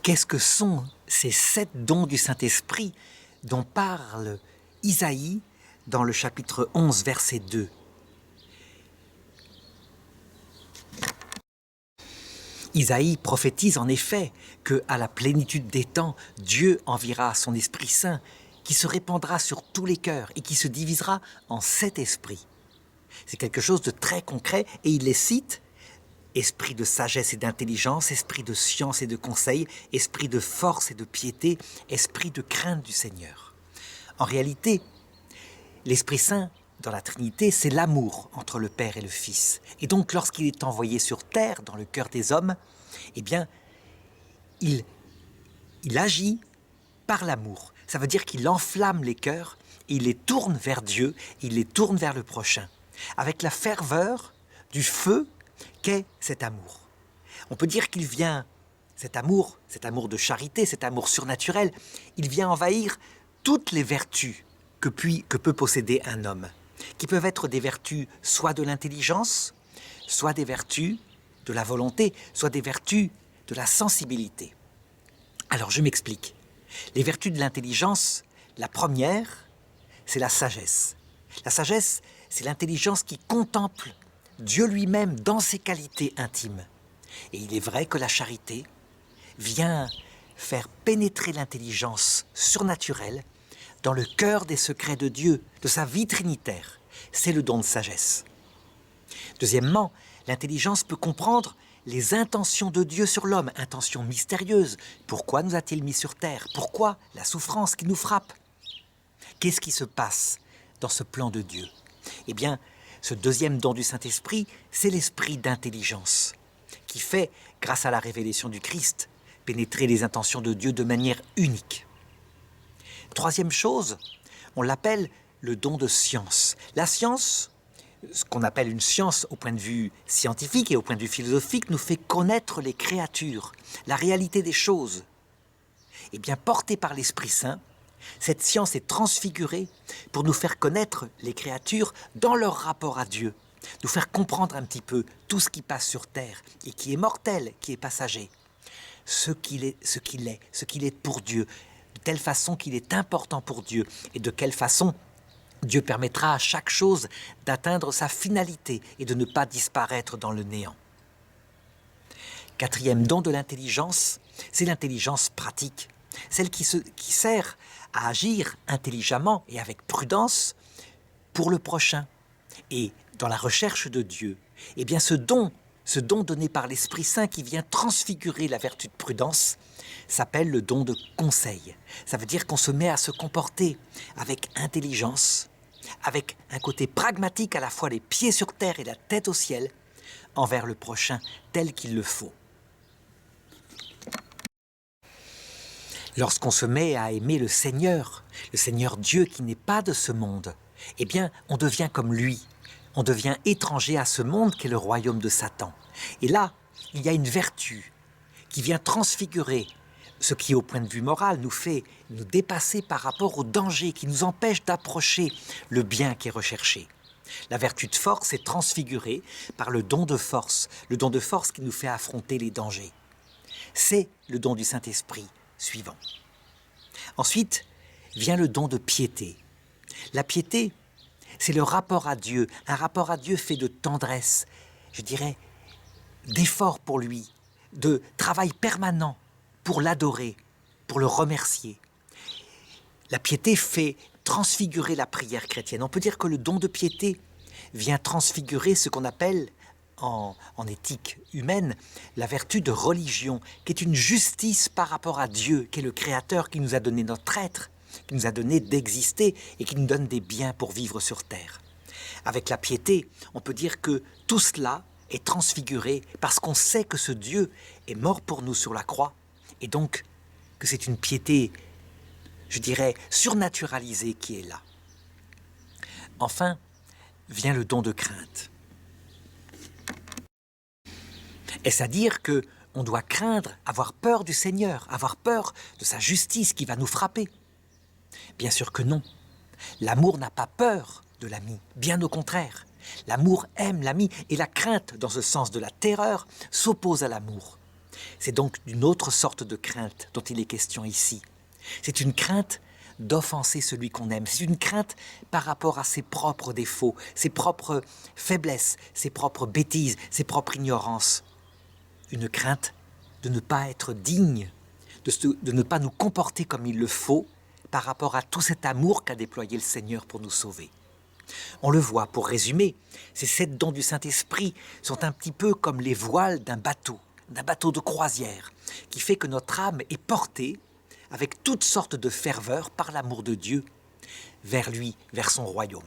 Qu'est-ce que sont ces 7 dons du Saint-Esprit dont parle Isaïe dans le chapitre 11, verset 2? Isaïe prophétise en effet que, à la plénitude des temps, Dieu enverra son Esprit Saint qui se répandra sur tous les cœurs et qui se divisera en 7 esprits. C'est quelque chose de très concret et il les cite: esprit de sagesse et d'intelligence, esprit de science et de conseil, esprit de force et de piété, esprit de crainte du Seigneur. En réalité, l'Esprit Saint dans la Trinité, c'est l'amour entre le Père et le Fils. Et donc, lorsqu'il est envoyé sur terre, dans le cœur des hommes, eh bien, il agit par l'amour. Ça veut dire qu'il enflamme les cœurs, et il les tourne vers Dieu, il les tourne vers le prochain, avec la ferveur du feu qu'est cet amour. On peut dire qu'il vient, cet amour de charité, cet amour surnaturel, il vient envahir toutes les vertus que peut posséder un homme, qui peuvent être des vertus soit de l'intelligence, soit des vertus de la volonté, soit des vertus de la sensibilité. Alors je m'explique. Les vertus de l'intelligence, la première, c'est la sagesse. La sagesse, c'est l'intelligence qui contemple Dieu lui-même dans ses qualités intimes. Et il est vrai que la charité vient faire pénétrer l'intelligence surnaturelle dans le cœur des secrets de Dieu, de sa vie trinitaire. C'est le don de sagesse. Deuxièmement, l'intelligence peut comprendre les intentions de Dieu sur l'homme, intentions mystérieuses. Pourquoi nous a-t-il mis sur terre? Pourquoi la souffrance qui nous frappe? Qu'est-ce qui se passe dans ce plan de Dieu? Eh bien, ce deuxième don du Saint-Esprit, c'est l'esprit d'intelligence, qui fait, grâce à la révélation du Christ, pénétrer les intentions de Dieu de manière unique. Troisième chose, on l'appelle le don de science. La science, ce qu'on appelle une science au point de vue scientifique et au point de vue philosophique, nous fait connaître les créatures, la réalité des choses. Eh bien, portée par l'Esprit Saint, cette science est transfigurée pour nous faire connaître les créatures dans leur rapport à Dieu, nous faire comprendre un petit peu tout ce qui passe sur terre et qui est mortel, qui est passager, ce qu'il est pour Dieu, de telle façon qu'il est important pour Dieu et de quelle façon Dieu permettra à chaque chose d'atteindre sa finalité et de ne pas disparaître dans le néant. Quatrième don de l'intelligence, c'est l'intelligence pratique, celle qui sert à agir intelligemment et avec prudence pour le prochain. Et dans la recherche de Dieu, eh bien ce don donné par l'Esprit Saint qui vient transfigurer la vertu de prudence, s'appelle le don de conseil. Ça veut dire qu'on se met à se comporter avec intelligence, avec un côté pragmatique, à la fois les pieds sur terre et la tête au ciel, envers le prochain tel qu'il le faut. Lorsqu'on se met à aimer le Seigneur Dieu qui n'est pas de ce monde, eh bien, on devient comme lui. On devient étranger à ce monde qu'est le royaume de Satan. Et là, il y a une vertu qui vient transfigurer ce qui, au point de vue moral, nous fait nous dépasser par rapport au danger, qui nous empêche d'approcher le bien qui est recherché. La vertu de force est transfigurée par le don de force qui nous fait affronter les dangers. C'est le don du Saint-Esprit suivant. Ensuite, vient le don de piété. La piété, c'est le rapport à Dieu, un rapport à Dieu fait de tendresse, je dirais, d'effort pour lui, de travail permanent pour l'adorer, pour le remercier. La piété fait transfigurer la prière chrétienne. On peut dire que le don de piété vient transfigurer ce qu'on appelle en éthique humaine la vertu de religion, qui est une justice par rapport à Dieu, qui est le Créateur, qui nous a donné notre être, qui nous a donné d'exister et qui nous donne des biens pour vivre sur terre. Avec la piété, on peut dire que tout cela est transfiguré parce qu'on sait que ce Dieu est mort pour nous sur la croix et donc que c'est une piété, je dirais, surnaturalisée qui est là. Enfin, vient le don de crainte. Est-ce à dire qu'on doit craindre, avoir peur du Seigneur, avoir peur de sa justice qui va nous frapper? Bien sûr que non. L'amour n'a pas peur de l'ami, bien au contraire. L'amour aime l'ami et la crainte, dans ce sens de la terreur, s'oppose à l'amour. C'est donc d'une autre sorte de crainte dont il est question ici. C'est une crainte d'offenser celui qu'on aime. C'est une crainte par rapport à ses propres défauts, ses propres faiblesses, ses propres bêtises, ses propres ignorances. Une crainte de ne pas être digne, de ne pas nous comporter comme il le faut par rapport à tout cet amour qu'a déployé le Seigneur pour nous sauver. On le voit, pour résumer, ces 7 dons du Saint-Esprit sont un petit peu comme les voiles d'un bateau de croisière, qui fait que notre âme est portée avec toutes sortes de ferveur par l'amour de Dieu vers lui, vers son royaume.